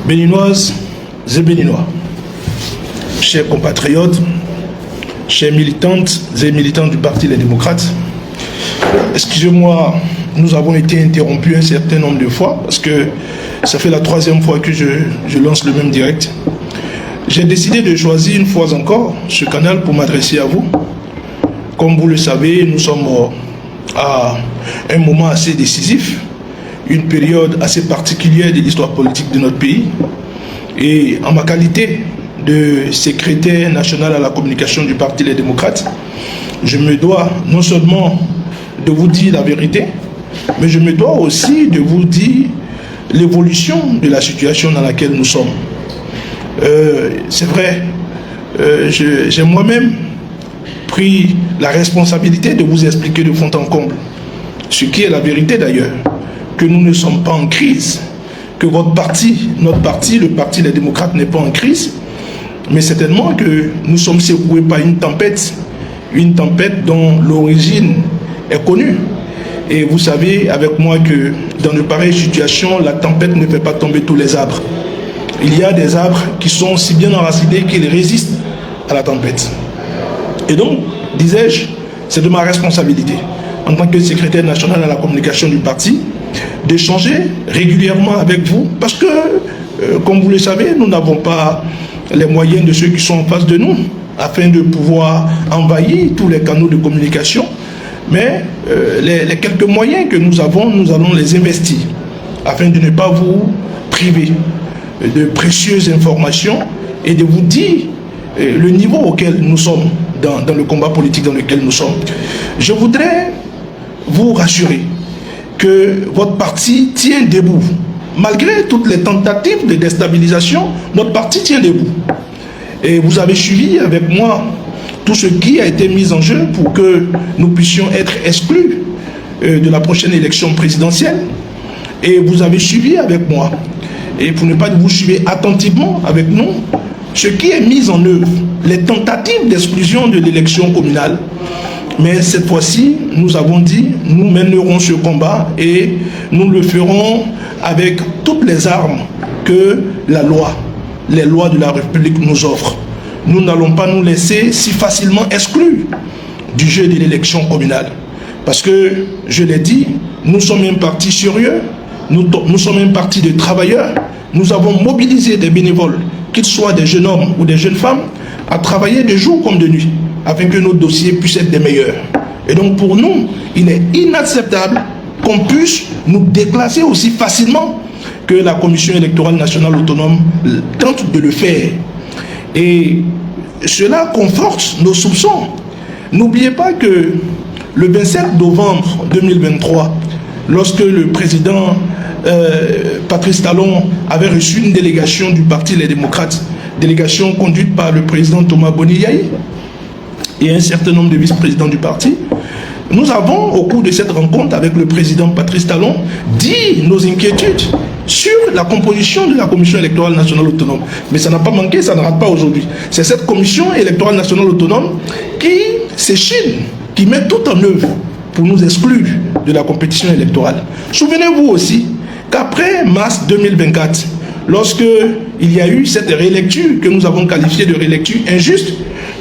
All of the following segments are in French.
Béninoises et Béninois, chers compatriotes, chers militantes et militants du Parti Les Démocrates, excusez-moi, nous avons été interrompus un certain nombre de fois parce que ça fait la troisième fois que je lance le même direct. J'ai décidé de choisir une fois encore ce canal pour m'adresser à vous. Comme vous le savez, nous sommes à un moment assez décisif, une période assez particulière de l'histoire politique de notre pays. Et en ma qualité de secrétaire national à la communication du Parti Les Démocrates, je me dois non seulement de vous dire la vérité, mais je me dois aussi de vous dire l'évolution de la situation dans laquelle nous sommes. C'est vrai, j'ai moi-même pris la responsabilité de vous expliquer de fond en comble, ce qui est la vérité d'ailleurs, que nous ne sommes pas en crise, que votre parti, notre parti, le Parti Les Démocrates n'est pas en crise, mais certainement que nous sommes secoués par une tempête dont l'origine est connue. Et vous savez avec moi que dans de pareilles situations, la tempête ne fait pas tomber tous les arbres. Il y a des arbres qui sont si bien enracinés qu'ils résistent à la tempête. Et donc, disais-je, c'est de ma responsabilité, en tant que secrétaire national à la communication du parti, d'échanger régulièrement avec vous, parce que, comme vous le savez, nous n'avons pas les moyens de ceux qui sont en face de nous, afin de pouvoir envahir tous les canaux de communication, mais les quelques moyens que nous avons, nous allons les investir, afin de ne pas vous priver de précieuses informations et de vous dire le niveau auquel nous sommes dans le combat politique dans lequel nous sommes. Je voudrais vous rassurer que votre parti tient debout. Malgré toutes les tentatives de déstabilisation, notre parti tient debout. Et vous avez suivi avec moi tout ce qui a été mis en jeu pour que nous puissions être exclus de la prochaine élection présidentielle. Et vous avez suivi avec moi, et pour ne pas vous suivre attentivement avec nous, ce qui est mis en œuvre, les tentatives d'exclusion de l'élection communale. Mais cette fois-ci, nous avons dit, nous mènerons ce combat et nous le ferons avec toutes les armes que les lois de la République nous offrent. Nous n'allons pas nous laisser si facilement exclus du jeu de l'élection communale. Parce que, je l'ai dit, nous sommes un parti sérieux, nous sommes un parti de travailleurs, nous avons mobilisé des bénévoles, qu'ils soient des jeunes hommes ou des jeunes femmes, à travailler de jour comme de nuit, afin que nos dossiers puissent être des meilleurs. Et donc pour nous, il est inacceptable qu'on puisse nous déclasser aussi facilement que la Commission électorale nationale autonome tente de le faire. Et cela conforte nos soupçons. N'oubliez pas que le 27 novembre 2023, lorsque le président Patrice Talon avait reçu une délégation du Parti Les Démocrates, délégation conduite par le président Thomas Boniyahi et un certain nombre de vice-présidents du parti, nous avons, au cours de cette rencontre avec le président Patrice Talon, dit nos inquiétudes sur la composition de la Commission électorale nationale autonome. Mais ça n'a pas manqué, ça ne rate pas aujourd'hui. C'est cette Commission électorale nationale autonome qui s'échine, qui met tout en œuvre pour nous exclure de la compétition électorale. Souvenez-vous aussi qu'après mars 2024, lorsque il y a eu cette rélecture que nous avons qualifiée de rélecture injuste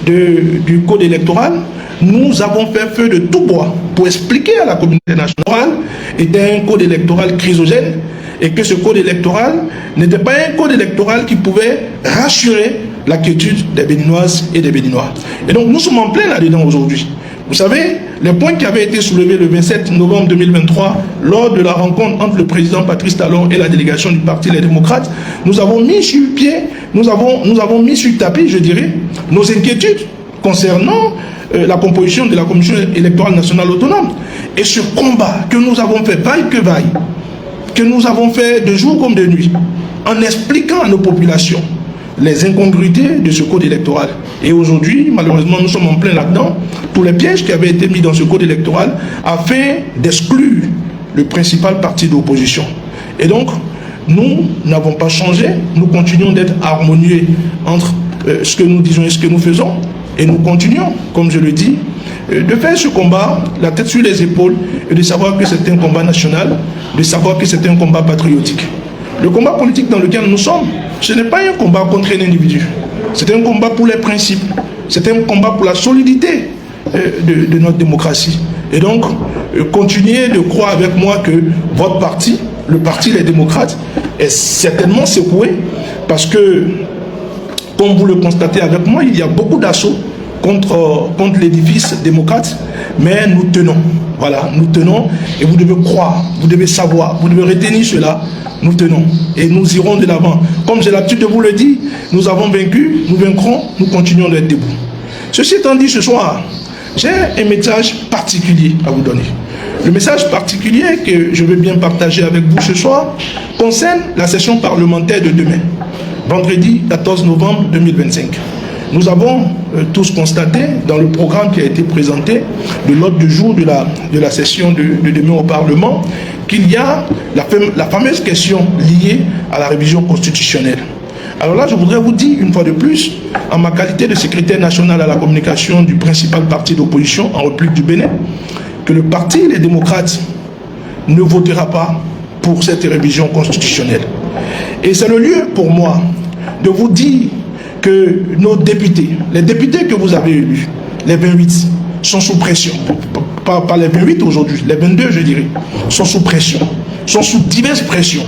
du code électoral, nous avons fait feu de tout bois pour expliquer à la communauté nationale était un code électoral chrysogène et que ce code électoral n'était pas un code électoral qui pouvait rassurer la quiétude des Béninoises et des Béninois. Et donc nous sommes en plein là-dedans aujourd'hui. Vous savez, les points qui avaient été soulevés le 27 novembre 2023 lors de la rencontre entre le président Patrice Talon et la délégation du Parti Les Démocrates, nous avons mis sur pied, nous avons mis sur le tapis, je dirais, nos inquiétudes concernant la composition de la Commission électorale nationale autonome. Et ce combat que nous avons fait vaille que vaille, que nous avons fait de jour comme de nuit, en expliquant à nos populations les incongruités de ce code électoral. Et aujourd'hui, malheureusement, nous sommes en plein là-dedans, tous les pièges qui avaient été mis dans ce code électoral afin d'exclure le principal parti d'opposition. Et donc, nous n'avons pas changé, nous continuons d'être harmonieux entre ce que nous disons et ce que nous faisons, et nous continuons, comme je le dis, de faire ce combat, la tête sur les épaules, et de savoir que c'est un combat national, de savoir que c'est un combat patriotique. Le combat politique dans lequel nous sommes, ce n'est pas un combat contre un individu. C'est un combat pour les principes. C'est un combat pour la solidité de notre démocratie. Et donc, continuez de croire avec moi que votre parti, le Parti Les Démocrates, est certainement secoué parce que, comme vous le constatez avec moi, il y a beaucoup d'assauts contre l'édifice démocrate, mais nous tenons. Voilà, nous tenons et vous devez croire, vous devez savoir, vous devez retenir cela. Nous tenons et nous irons de l'avant. Comme j'ai l'habitude de vous le dire, nous avons vaincu, nous vaincrons, nous continuons d'être debout. Ceci étant dit, ce soir, j'ai un message particulier à vous donner. Le message particulier que je veux bien partager avec vous ce soir concerne la session parlementaire de demain, vendredi 14 novembre 2025. Nous avons tous constaté dans le programme qui a été présenté de l'ordre du jour de la session de demain au Parlement qu'il y a la fameuse question liée à la révision constitutionnelle. Alors là, je voudrais vous dire une fois de plus, en ma qualité de secrétaire national à la communication du principal parti d'opposition en République du Bénin, que le Parti Les Démocrates ne votera pas pour cette révision constitutionnelle. Et c'est le lieu pour moi de vous dire que nos députés, les députés que vous avez élus, les 28, sont sous pression. Pas les 28 aujourd'hui, les 22 je dirais, sont sous pression, sont sous diverses pressions.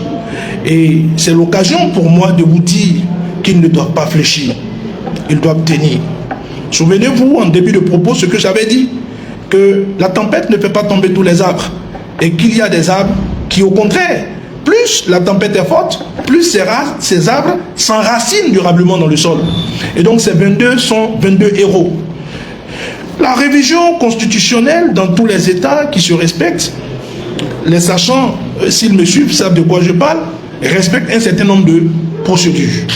Et c'est l'occasion pour moi de vous dire qu'ils ne doivent pas fléchir, ils doivent tenir. Souvenez-vous en début de propos ce que j'avais dit, que la tempête ne fait pas tomber tous les arbres et qu'il y a des arbres qui au contraire, plus la tempête est forte, plus ces arbres s'enracinent durablement dans le sol. Et donc ces 22 sont 22 héros. La révision constitutionnelle dans tous les États qui se respectent, les sachants, s'ils me suivent, savent de quoi je parle, respectent un certain nombre de procédures.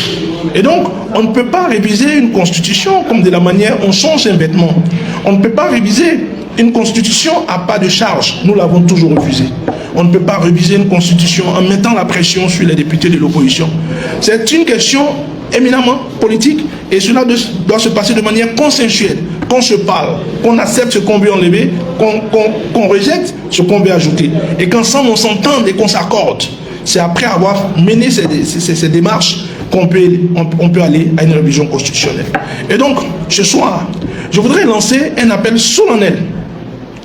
Et donc, on ne peut pas réviser une constitution comme de la manière on change un vêtement. On ne peut pas réviser une constitution à pas de charge. Nous l'avons toujours refusé. On ne peut pas réviser une constitution en mettant la pression sur les députés de l'opposition. C'est une question éminemment politique et cela doit se passer de manière consensuelle. Qu'on se parle, qu'on accepte ce qu'on veut enlever, qu'on rejette ce qu'on veut ajouter. Et qu'ensemble on s'entende et qu'on s'accorde. C'est après avoir mené ces démarches qu'on peut aller à une révision constitutionnelle. Et donc, ce soir, je voudrais lancer un appel solennel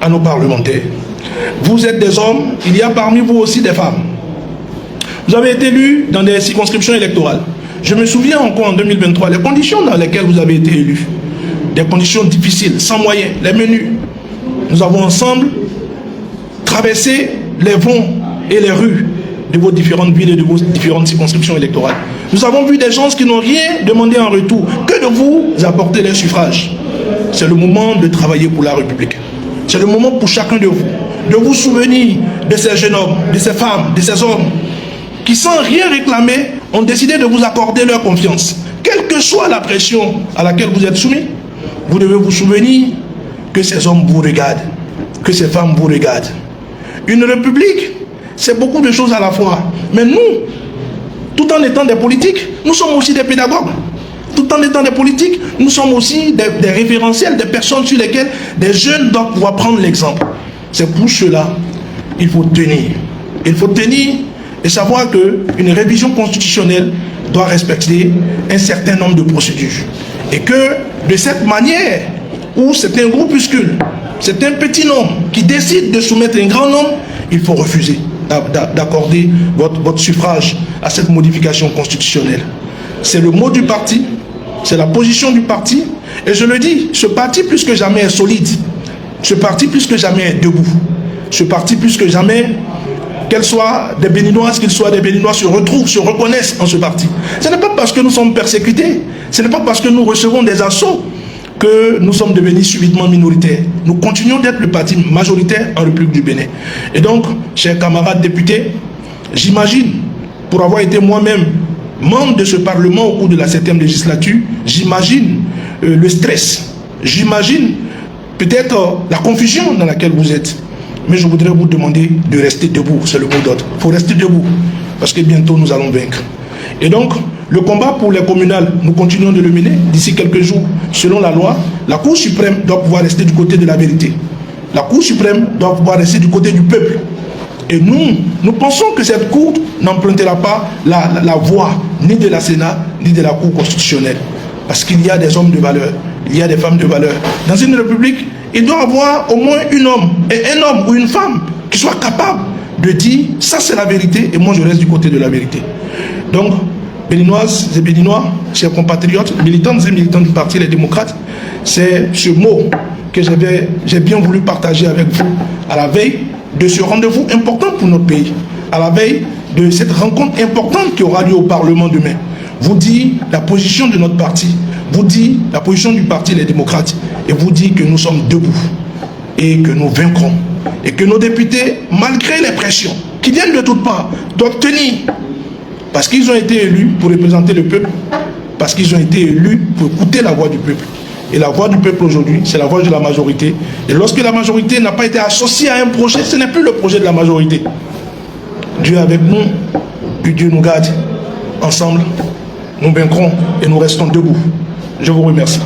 à nos parlementaires. Vous êtes des hommes, il y a parmi vous aussi des femmes. Vous avez été élus dans des circonscriptions électorales. Je me souviens encore en 2023, les conditions dans lesquelles vous avez été élus. Des conditions difficiles, sans moyens, les menus. Nous avons ensemble traversé les vents et les rues de vos différentes villes et de vos différentes circonscriptions électorales. Nous avons vu des gens qui n'ont rien demandé en retour, que de vous apporter les suffrages. C'est le moment de travailler pour la République. C'est le moment pour chacun de vous souvenir de ces jeunes hommes, de ces femmes, de ces hommes qui sans rien réclamer ont décidé de vous accorder leur confiance. Quelle que soit la pression à laquelle vous êtes soumis, vous devez vous souvenir que ces hommes vous regardent, que ces femmes vous regardent. Une république, c'est beaucoup de choses à la fois. Mais nous, tout en étant des politiques, nous sommes aussi des pédagogues. Tout en étant des politiques, nous sommes aussi des référentiels, des personnes sur lesquelles des jeunes doivent pouvoir prendre l'exemple. C'est pour cela qu'il faut tenir. Il faut tenir et savoir qu'une révision constitutionnelle doit respecter un certain nombre de procédures. Et que de cette manière, où c'est un groupuscule, c'est un petit nombre qui décide de soumettre un grand nombre, il faut refuser d'accorder votre suffrage à cette modification constitutionnelle. C'est le mot du parti, c'est la position du parti, et je le dis, ce parti plus que jamais est solide, ce parti plus que jamais est debout, ce parti plus que jamais, qu'elles soient des Béninoises, qu'ils soient des Béninois, se retrouvent, se reconnaissent en ce parti. Ce n'est pas parce que nous sommes persécutés, ce n'est pas parce que nous recevons des assauts que nous sommes devenus subitement minoritaires. Nous continuons d'être le parti majoritaire en République du Bénin. Et donc, chers camarades députés, j'imagine, pour avoir été moi-même membre de ce Parlement au cours de la 7e législature, j'imagine le stress, j'imagine peut-être la confusion dans laquelle vous êtes. Mais je voudrais vous demander de rester debout, c'est le mot d'ordre. Il faut rester debout, parce que bientôt nous allons vaincre. Et donc, le combat pour les communales, nous continuons de le mener. D'ici quelques jours, selon la loi, la Cour suprême doit pouvoir rester du côté de la vérité. La Cour suprême doit pouvoir rester du côté du peuple. Et nous pensons que cette Cour n'empruntera pas la voie ni de la Sénat, ni de la Cour constitutionnelle. Parce qu'il y a des hommes de valeur, il y a des femmes de valeur. Dans une république, il doit y avoir au moins un homme ou une femme qui soit capable de dire « ça c'est la vérité et moi je reste du côté de la vérité ». Donc, Béninoises et Béninois, chers compatriotes, militantes et militants du Parti Les Démocrates, c'est ce mot que j'ai bien voulu partager avec vous à la veille de ce rendez-vous important pour notre pays, à la veille de cette rencontre importante qui aura lieu au Parlement demain. Vous dit la position de notre parti, vous dit la position du Parti Les Démocrates, et vous dit que nous sommes debout et que nous vaincrons. Et que nos députés, malgré les pressions qui viennent de toutes parts, doivent tenir. Parce qu'ils ont été élus pour représenter le peuple, parce qu'ils ont été élus pour écouter la voix du peuple. Et la voix du peuple aujourd'hui, c'est la voix de la majorité. Et lorsque la majorité n'a pas été associée à un projet, ce n'est plus le projet de la majorité. Dieu est avec nous, que Dieu nous garde. Ensemble, nous vaincrons et nous restons debout. Je vous remercie.